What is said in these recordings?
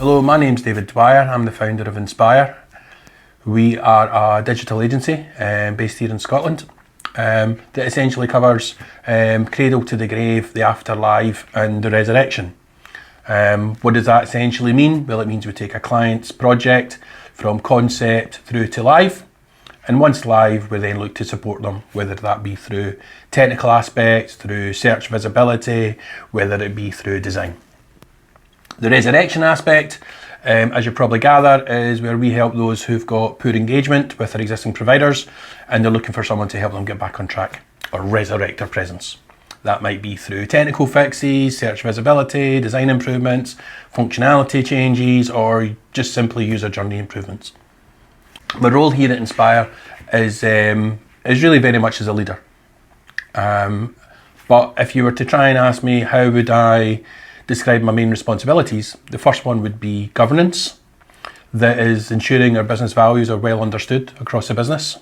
Hello, my name's David Dwyer. I'm the founder of Inspire. We are a digital agency based here in Scotland that essentially covers cradle to the grave, the afterlife and the resurrection. What does that essentially mean? Well, it means we take a client's project from concept through to live, and once live we then look to support them, whether that be through technical aspects, through search visibility, whether it be through design. The resurrection aspect, as you probably gather, is where we help those who've got poor engagement with their existing providers and they're looking for someone to help them get back on track or resurrect their presence. That might be through technical fixes, search visibility, design improvements, functionality changes, or just simply user journey improvements. My role here at Inspire is really very much as a leader. But if you were to try and ask me how would I describe my main responsibilities, the first one would be governance. That is ensuring our business values are well understood across the business.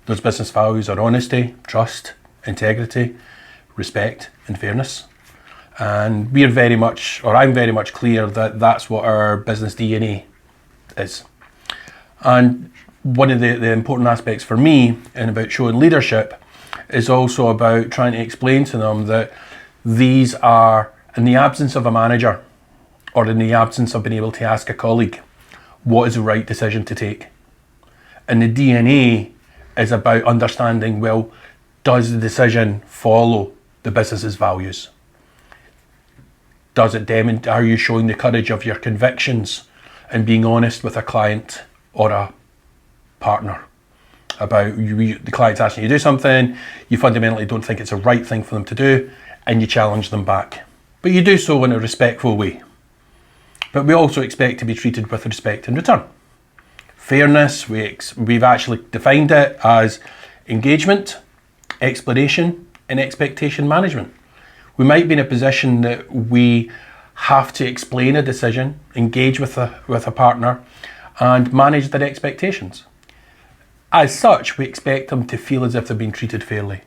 Those business values are honesty, trust, integrity, respect and fairness. And I'm very much clear that that's what our business DNA is. And one of the important aspects for me in about showing leadership is also about trying to explain to them that these are, in the absence of a manager or in the absence of being able to ask a colleague, what is the right decision to take? And the DNA is about understanding, well, does the decision follow the business's values? Are you showing the courage of your convictions and being honest with a client or a partner about the client's asking you to do something, you fundamentally don't think it's the right thing for them to do, and you challenge them back. But you do so in a respectful way. But we also expect to be treated with respect in return. Fairness, we've actually defined it as engagement, exploration, and expectation management. We might be in a position that we have to explain a decision, engage with a partner, and manage their expectations. As such, we expect them to feel as if they're being treated fairly.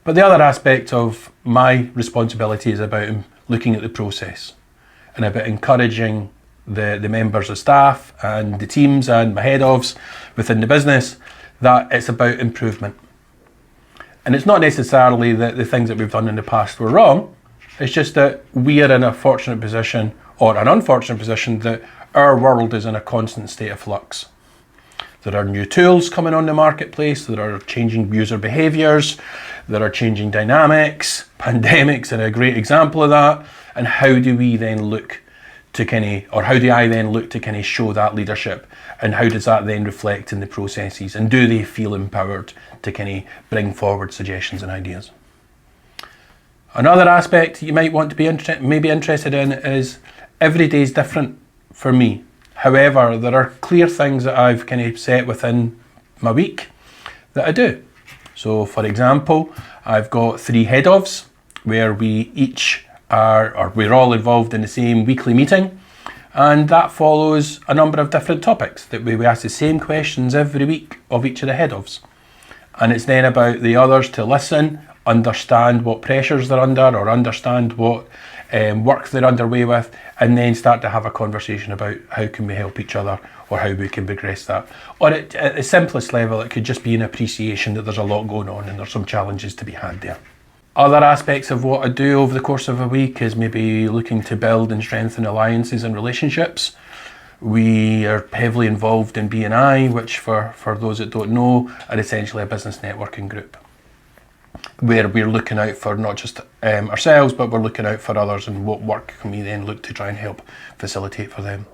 But the other aspect of my responsibility is about looking at the process and about encouraging the members of staff and the teams and my head ofs within the business that it's about improvement. And it's not necessarily that the things that we've done in the past were wrong, it's just that we are in a fortunate position or an unfortunate position that our world is in a constant state of flux. There are new tools coming on the marketplace, there are changing user behaviours, there are changing dynamics, pandemics are a great example of that, and how do we then look to how do I then look to show that leadership, and how does that then reflect in the processes, and do they feel empowered to bring forward suggestions and ideas? Another aspect you might want to be interested in is every day is different for me. However, there are clear things that I've set within my week that I do. So for example, I've got 3 head ofs where we're all involved in the same weekly meeting, and that follows a number of different topics that we ask the same questions every week of each of the head ofs. And it's then about the others to listen, understand what pressures they're under or understand what work they're underway with, and then start to have a conversation about how can we help each other or how we can progress that. Or at the simplest level, it could just be an appreciation that there's a lot going on and there's some challenges to be had there. Other aspects of what I do over the course of a week is maybe looking to build and strengthen alliances and relationships. We are heavily involved in BNI, which for those that don't know, are essentially a business networking group, where we're looking out for not just ourselves, but we're looking out for others and what work can we then look to try and help facilitate for them.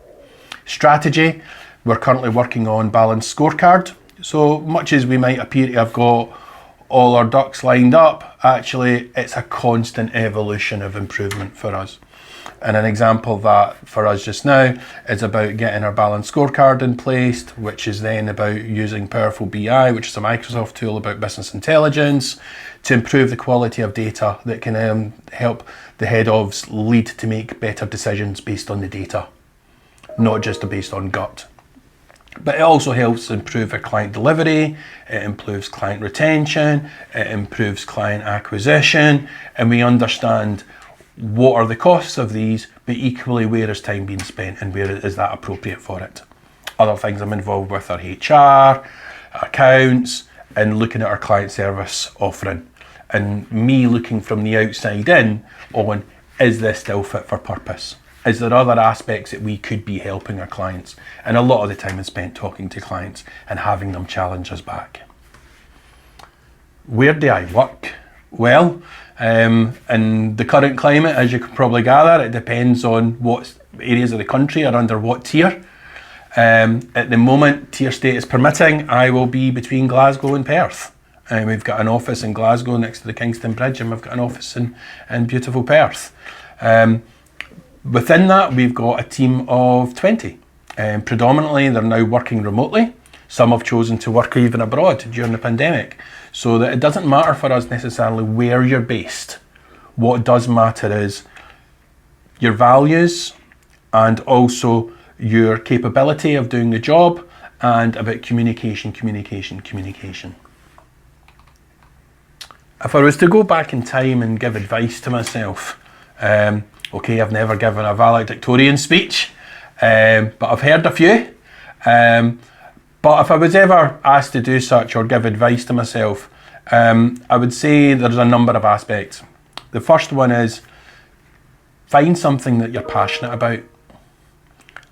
Strategy, we're currently working on balanced scorecard. So much as we might appear to have got all our ducks lined up, actually it's a constant evolution of improvement for us. And an example of that for us just now is about getting our balanced scorecard in place, which is then about using Powerful BI, which is a Microsoft tool about business intelligence, to improve the quality of data that can help the head ofs lead to make better decisions based on the data, not just based on gut. But it also helps improve our client delivery, it improves client retention, it improves client acquisition, and we understand what are the costs of these but equally where is time being spent and where is that appropriate for it. Other things I'm involved with are HR, accounts, and looking at our client service offering. And me looking from the outside in on, is this still fit for purpose? Is there other aspects that we could be helping our clients? And a lot of the time is spent talking to clients and having them challenge us back. Where do I work? Well, in the current climate, as you can probably gather, it depends on what areas of the country are under what tier. At the moment, tier status permitting, I will be between Glasgow and Perth. We've got an office in Glasgow next to the Kingston Bridge, and we've got an office in beautiful Perth. Within that, we've got a team of 20. Predominantly, they're now working remotely. Some have chosen to work even abroad during the pandemic, so that it doesn't matter for us necessarily where you're based. What does matter is your values and also your capability of doing the job, and about communication. If I was to go back in time and give advice to myself, okay, I've never given a valedictorian speech, but I've heard a few. But if I was ever asked to do such or give advice to myself, I would say there's a number of aspects. The first one is find something that you're passionate about.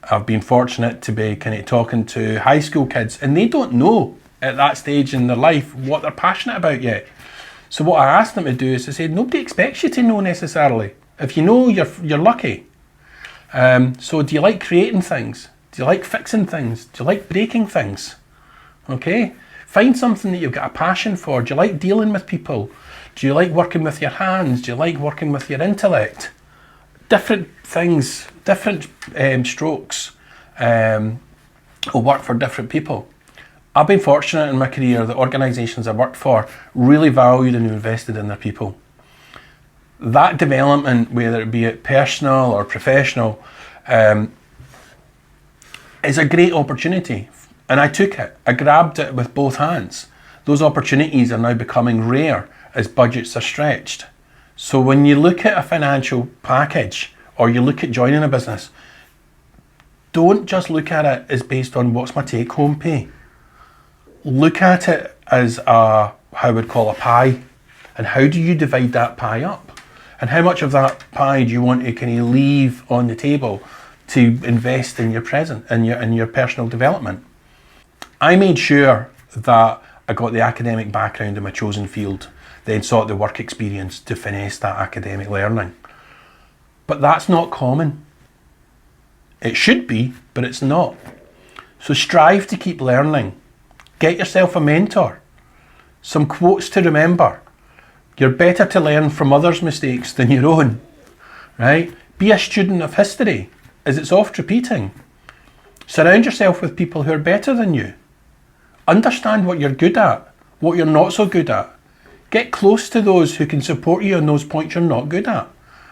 I've been fortunate to be kind of talking to high school kids, and they don't know at that stage in their life what they're passionate about yet. So what I asked them to do is to say, nobody expects you to know necessarily. If you know, you're lucky. So do you like creating things? Do you like fixing things? Do you like breaking things? Okay, find something that you've got a passion for. Do you like dealing with people? Do you like working with your hands? Do you like working with your intellect? Different things, different strokes will work for different people. I've been fortunate in my career that organisations I've worked for really valued and invested in their people. That development, whether it be personal or professional, is a great opportunity, and I took it. I grabbed it with both hands. Those opportunities are now becoming rare as budgets are stretched. So when you look at a financial package or you look at joining a business, don't just look at it as based on what's my take-home pay. Look at it as a, how we'd call a pie, and how do you divide that pie up? And how much of that pie do you want to kind of leave on the table to invest in your present, in your personal development? I made sure that I got the academic background in my chosen field, then sought the work experience to finesse that academic learning. But that's not common. It should be, but it's not. So strive to keep learning. Get yourself a mentor. Some quotes to remember. You're better to learn from others' mistakes than your own, right? Be a student of history, as it's oft repeating. Surround yourself with people who are better than you. Understand what you're good at, what you're not so good at. Get close to those who can support you on those points you're not good at.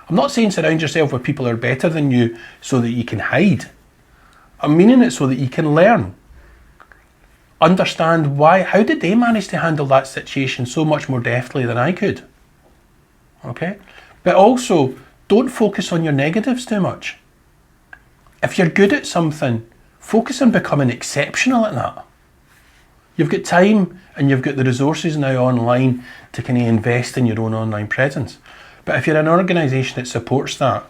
I'm not saying surround yourself with people who are better than you so that you can hide. I'm meaning it so that you can learn. Understand how did they manage to handle that situation so much more deftly than I could? Okay? But also, don't focus on your negatives too much. If you're good at something, focus on becoming exceptional at that. You've got time and you've got the resources now online to kind of invest in your own online presence. But if you're an organisation that supports that,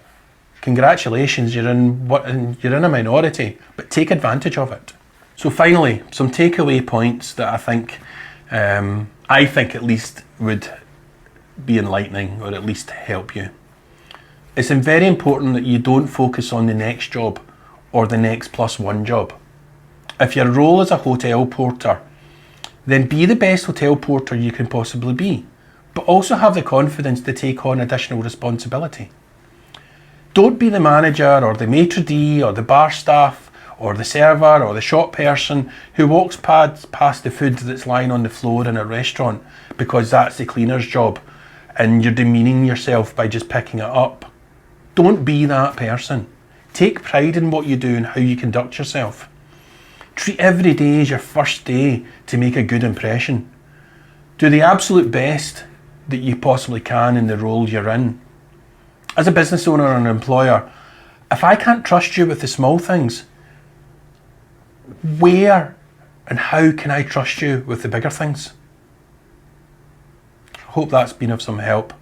congratulations, you're in a minority, but take advantage of it. So finally, some takeaway points that I think at least would be enlightening or at least help you. It's very important that you don't focus on the next job or the next +1 job. If your role is a hotel porter, then be the best hotel porter you can possibly be, but also have the confidence to take on additional responsibility. Don't be the manager or the maitre d' or the bar staff or the server or the shop person who walks past the food that's lying on the floor in a restaurant because that's the cleaner's job and you're demeaning yourself by just picking it up. Don't be that person. Take pride in what you do and how you conduct yourself. Treat every day as your first day to make a good impression. Do the absolute best that you possibly can in the role you're in. As a business owner or an employer, If I can't trust you with the small things, where and how can I trust you with the bigger things? I hope that's been of some help.